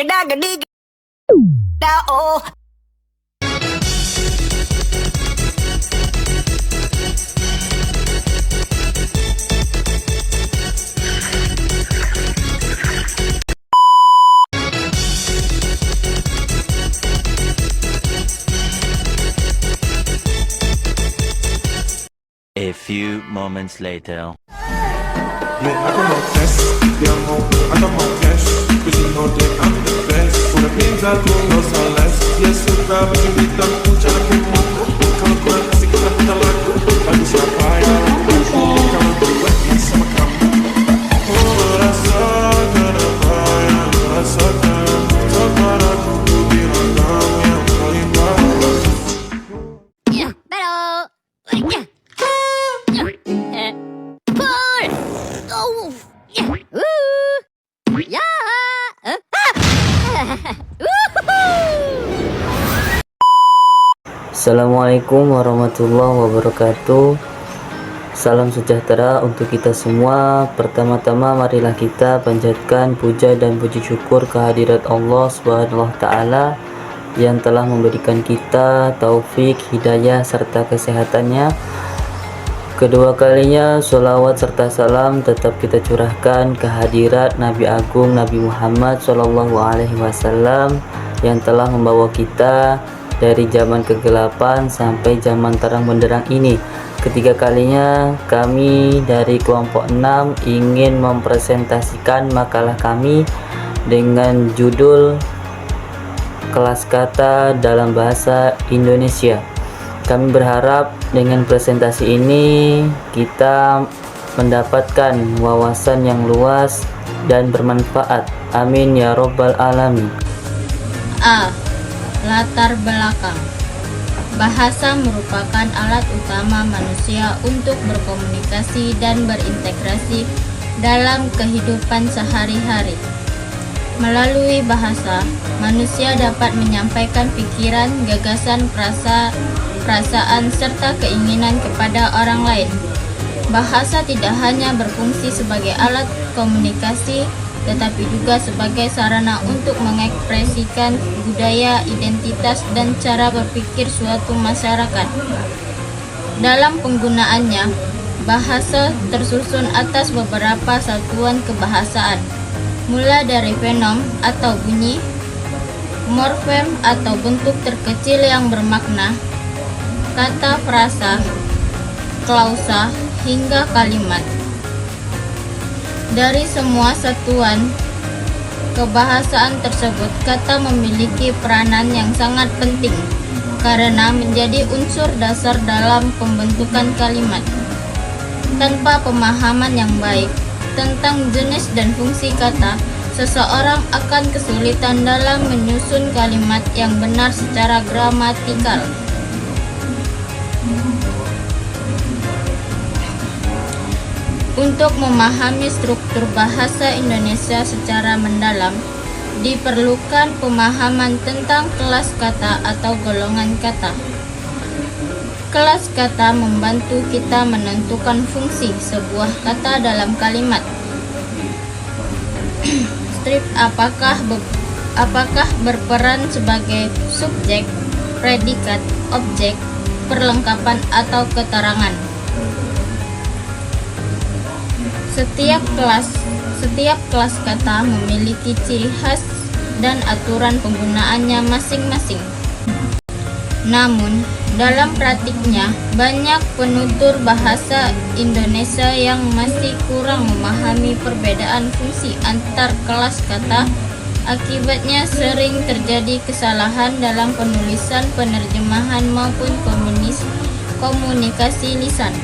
Gada-gadi. Oh. A few moments later. Me hago no test, te amo, ando more cash. Cause you know that I'm the best. Por means algunos a less. Yes, you grab it, you need them, pucha la que mundo. Come on, así que la puta la Lalu siapa yang kalau buat yang sama kamu. Oh, rasakan apa yang rasakan. Tepat aku bilang kamu yang paling bagus. Pero... Pull! Oh! Yeah! Assalamualaikum warahmatullahi wabarakatuh. Salam sejahtera untuk kita semua. Pertama-tama marilah kita panjatkan puja dan puji syukur kehadirat Allah Subhanahu wa taala yang telah memberikan kita taufik, hidayah serta kesehatannya. Kedua kalinya sholawat serta salam tetap kita curahkan kehadirat Nabi Agung Nabi Muhammad SAW yang telah membawa kita dari zaman kegelapan sampai zaman terang benderang ini. Ketiga kalinya kami dari kelompok 6 ingin mempresentasikan makalah kami dengan judul Kelas Kata dalam Bahasa Indonesia. Kami berharap dengan presentasi ini kita mendapatkan wawasan yang luas dan bermanfaat. Amin ya robbal alamin. A. Latar belakang. Bahasa merupakan alat utama manusia untuk berkomunikasi dan berintegrasi dalam kehidupan sehari-hari. Melalui bahasa, manusia dapat menyampaikan pikiran, gagasan, perasaan, serta keinginan kepada orang lain. Bahasa tidak hanya berfungsi sebagai alat komunikasi, tetapi juga sebagai sarana untuk mengekspresikan budaya, identitas, dan cara berpikir suatu masyarakat. Dalam penggunaannya, bahasa tersusun atas beberapa satuan kebahasaan, mulai dari fonem atau bunyi, morfem atau bentuk terkecil yang bermakna, kata frasa, klausa, hingga kalimat. Dari semua satuan kebahasaan tersebut, kata memiliki peranan yang sangat penting karena menjadi unsur dasar dalam pembentukan kalimat. Tanpa pemahaman yang baik tentang jenis dan fungsi kata, seseorang akan kesulitan dalam menyusun kalimat yang benar secara gramatikal. Untuk memahami struktur bahasa Indonesia secara mendalam, diperlukan pemahaman tentang kelas kata atau golongan kata. Kelas kata membantu kita menentukan fungsi sebuah kata dalam kalimat. Strip apakah berperan sebagai subjek, predikat, objek, perlengkapan, atau keterangan. Setiap kelas kata memiliki ciri khas dan aturan penggunaannya masing-masing. Namun, dalam praktiknya, banyak penutur bahasa Indonesia yang masih kurang memahami perbedaan fungsi antar kelas kata. Akibatnya sering terjadi kesalahan dalam penulisan, penerjemahan, maupun komunikasi lisan.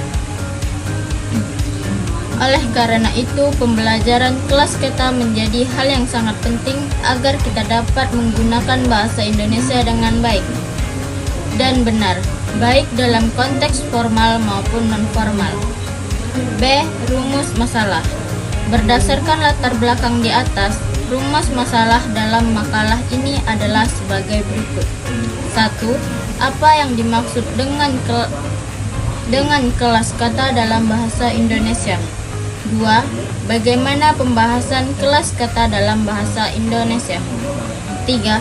Oleh karena itu, pembelajaran kelas kata menjadi hal yang sangat penting agar kita dapat menggunakan bahasa Indonesia dengan baik dan benar, baik dalam konteks formal maupun non-formal. B. Rumus masalah. Berdasarkan latar belakang di atas, rumus masalah dalam makalah ini adalah sebagai berikut. 1. Apa yang dimaksud dengan kelas kata dalam bahasa Indonesia? 2. Bagaimana pembahasan kelas kata dalam bahasa Indonesia? ketiga,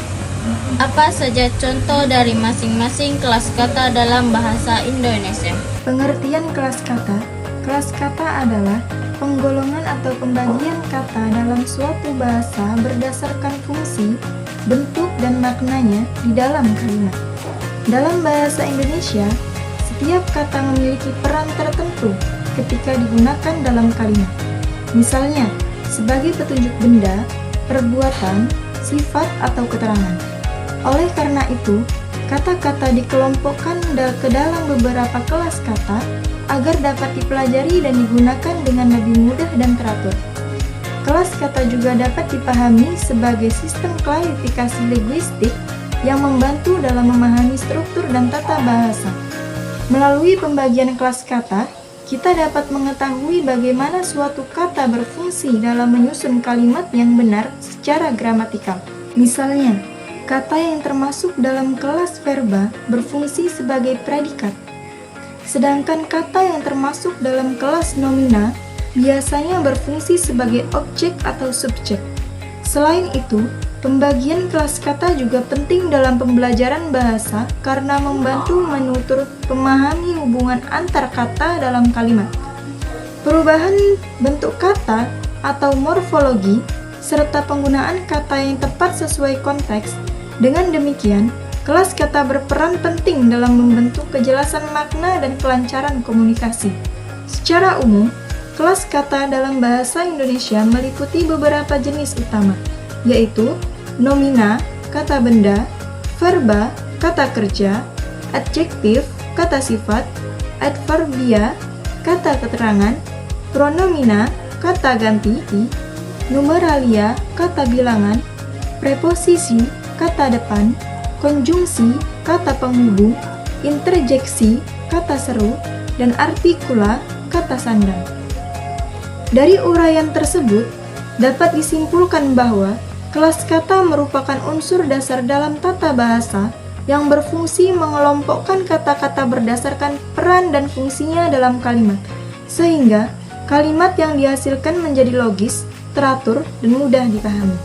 apa saja contoh dari masing-masing kelas kata dalam bahasa Indonesia? Pengertian kelas kata. Kelas kata adalah penggolongan atau pembagian kata dalam suatu bahasa berdasarkan fungsi, bentuk, dan maknanya di dalam kalimat. Dalam bahasa Indonesia, setiap kata memiliki peran tertentu ketika digunakan dalam kalimat. Misalnya, sebagai petunjuk benda, perbuatan, sifat, atau keterangan. Oleh karena itu, kata-kata dikelompokkan ke dalam beberapa kelas kata agar dapat dipelajari dan digunakan dengan lebih mudah dan teratur. Kelas kata juga dapat dipahami sebagai sistem klasifikasi linguistik yang membantu dalam memahami struktur dan tata bahasa. Melalui pembagian kelas kata, kita dapat mengetahui bagaimana suatu kata berfungsi dalam menyusun kalimat yang benar secara gramatikal. Misalnya, kata yang termasuk dalam kelas verba berfungsi sebagai predikat, sedangkan kata yang termasuk dalam kelas nomina biasanya berfungsi sebagai objek atau subjek. Selain itu, pembagian kelas kata juga penting dalam pembelajaran bahasa karena membantu menutur memahami hubungan antar kata dalam kalimat. Perubahan bentuk kata atau morfologi serta penggunaan kata yang tepat sesuai konteks. Dengan demikian, kelas kata berperan penting dalam membentuk kejelasan makna dan kelancaran komunikasi. Secara umum, kelas kata dalam bahasa Indonesia meliputi beberapa jenis utama, yaitu nomina, kata benda, verba, kata kerja, adjektif, kata sifat, adverbia, kata keterangan, pronomina, kata ganti, numeralia, kata bilangan, preposisi, kata depan, konjungsi, kata penghubung, interjeksi, kata seru, dan artikula, kata sandang. Dari uraian tersebut, dapat disimpulkan bahwa kelas kata merupakan unsur dasar dalam tata bahasa yang berfungsi mengelompokkan kata-kata berdasarkan peran dan fungsinya dalam kalimat, sehingga kalimat yang dihasilkan menjadi logis, teratur, dan mudah dipahami.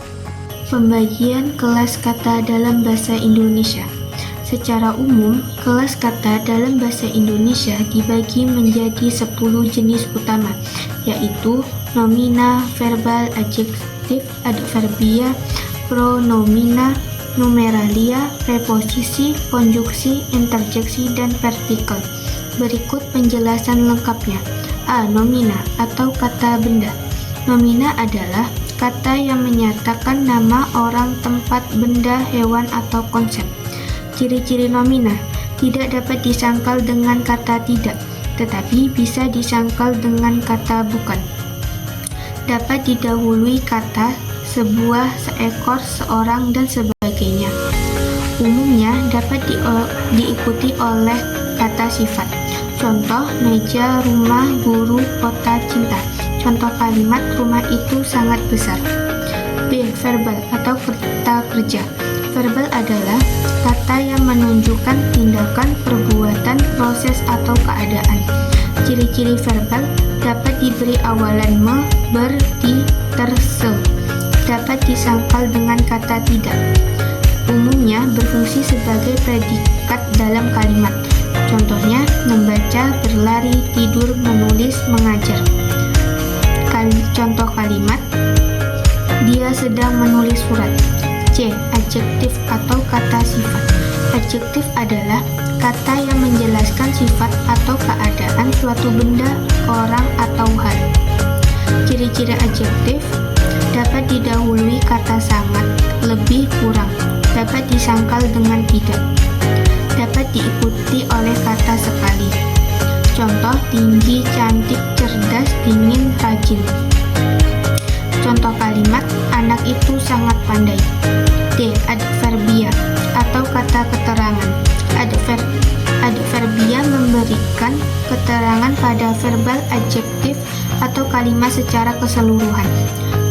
Pembagian kelas kata dalam bahasa Indonesia. Secara umum, kelas kata dalam bahasa Indonesia dibagi menjadi 10 jenis utama, yaitu nomina, verbal, adjektif, adverbia, pronomina, numeralia, preposisi, konjungsi, interjeksi, dan partikel. Berikut penjelasan lengkapnya. A. Nomina atau kata benda. Nomina adalah kata yang menyatakan nama orang, tempat, benda, hewan, atau konsep. Ciri-ciri nomina tidak dapat disangkal dengan kata tidak, tetapi bisa disangkal dengan kata bukan. Dapat didahului kata sebuah, seekor, seorang, dan sebagainya. Umumnya dapat diikuti oleh kata sifat. Contoh, meja, rumah, guru, kota, cinta. Contoh kalimat, rumah itu sangat besar. B. Verbal atau kata kerja. Verbal adalah kata yang menunjukkan tindakan, perbuatan, proses, atau keadaan. Ciri-ciri verbal dapat diberi awalan me, ber, di, ter, se. Dapat disangkal dengan kata tidak. Umumnya berfungsi sebagai predikat dalam kalimat. Contohnya, membaca, berlari, tidur, menulis, mengajar. Contoh kalimat, dia sedang menulis surat. C. Adjektif atau kata sifat. Adjektif adalah kata yang menjelaskan sifat atau keadaan suatu benda, orang, atau hal. Ciri-ciri adjektif dapat didahului kata sangat, lebih, kurang. Dapat disangkal dengan tidak. Dapat diikuti oleh kata sekali. Contoh, tinggi, cantik, cerdas, dingin, rajin. Contoh kalimat, anak itu sangat pandai. D. Adverbia atau kata keterangan. Adverbia memberikan keterangan pada verbal, adjektif, atau kalimat secara keseluruhan.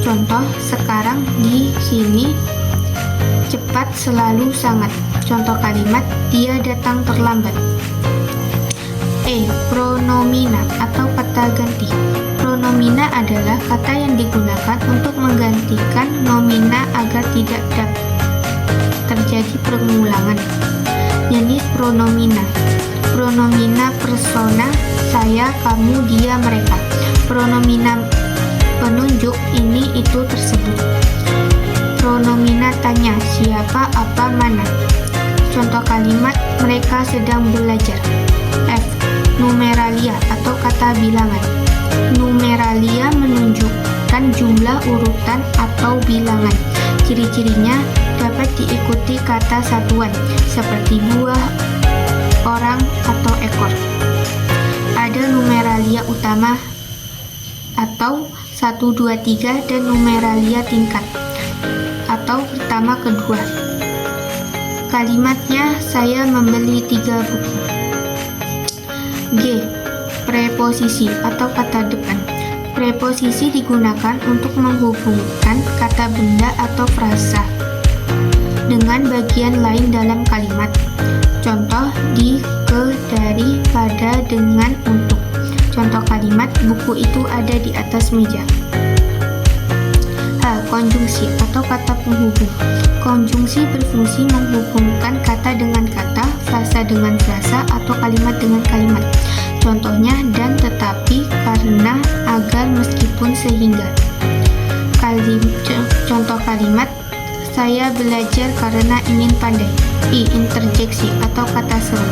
Contoh, sekarang, di sini, cepat, selalu, sangat. Contoh kalimat, dia datang terlambat. E. Pronomina atau kata ganti. Pronomina adalah kata yang digunakan untuk menggantikan nomina agar tidak terjadi pengulangan. Jenis pronomina. Pronomina persona, saya, kamu, dia, mereka. Pronomina penunjuk, ini, itu, tersebut. Pronomina tanya, siapa, apa, mana. Contoh kalimat, mereka sedang belajar. F. Numeralia atau kata bilangan. Numeralia menunjukkan jumlah urutan atau bilangan. Ciri-cirinya dapat diikuti kata satuan, seperti buah, orang, atau ekor. Ada numeralia utama atau 1, 2, 3 dan numeralia tingkat atau pertama, kedua. Kalimatnya, saya membeli 3 buku. G. Preposisi atau kata depan. Preposisi digunakan untuk menghubungkan kata benda atau frasa dengan bagian lain dalam kalimat. Contoh di, ke, dari, pada, dengan, untuk. Contoh kalimat, buku itu ada di atas meja. H. Konjungsi atau kata penghubung. Konjungsi berfungsi menghubungkan kata dengan kata, frasa dengan frasa, atau kalimat dengan kalimat. Contohnya dan, tetapi, karena, agar, meskipun, sehingga. Contoh kalimat, saya belajar karena ingin pandai. I. Interjeksi atau kata seru.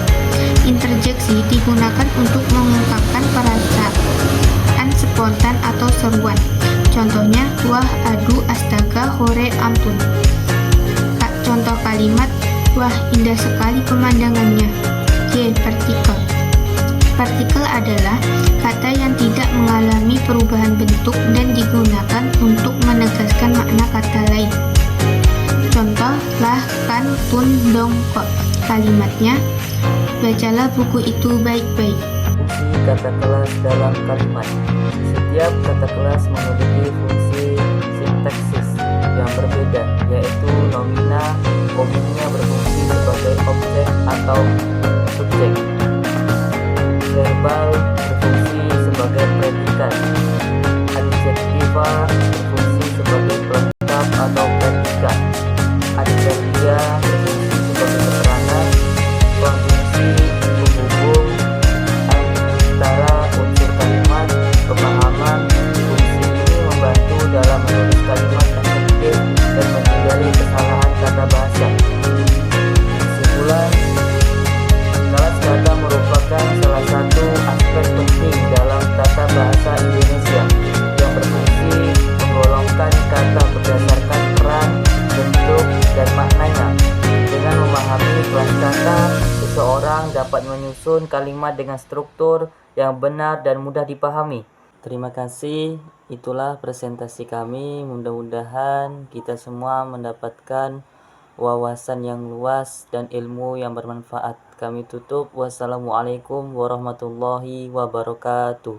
Interjeksi digunakan untuk mengungkapkan perasaan spontan atau seruan. Contohnya, wah, aduh, astaga, hore, ampun. Contoh kalimat, wah, indah sekali pemandangannya. J. Partikel. Partikel adalah kata yang tidak mengalami perubahan bentuk dan digunakan untuk menegaskan makna kata lain. Contoh, lah, kan, tun, dong, kok. Kalimatnya, bacalah buku itu baik-baik. Fungsi kata kelas dalam kalimat. Setiap kata kelas memiliki fungsi sintaksis yang berbeda, yaitu nomina umumnya berfungsi sebagai objek atau subjek. Verbal berfungsi sebagai predikat. Adjektiva berfungsi sebagai pelengkap atau predikat. Adverbial berfungsi sebagai keterangan. Konjungsi menghubung antara unsur kalimat, pemahaman. Fungsi ini membantu dalam menulis kalimat yang tertib dan menghindari kesalahan kata bahasa. Kesimpulan, kelas kata merupakan salah satu aspek penting dalam tata bahasa Indonesia yang berfungsi menggolongkan kata berdasarkan peran, bentuk, dan maknanya. Dengan memahami kelas kata, seseorang dapat menyusun kalimat dengan struktur yang benar dan mudah dipahami. Terima kasih, itulah presentasi kami. Mudah-mudahan kita semua mendapatkan wawasan yang luas dan ilmu yang bermanfaat. Kami tutup. Wassalamualaikum warahmatullahi wabarakatuh.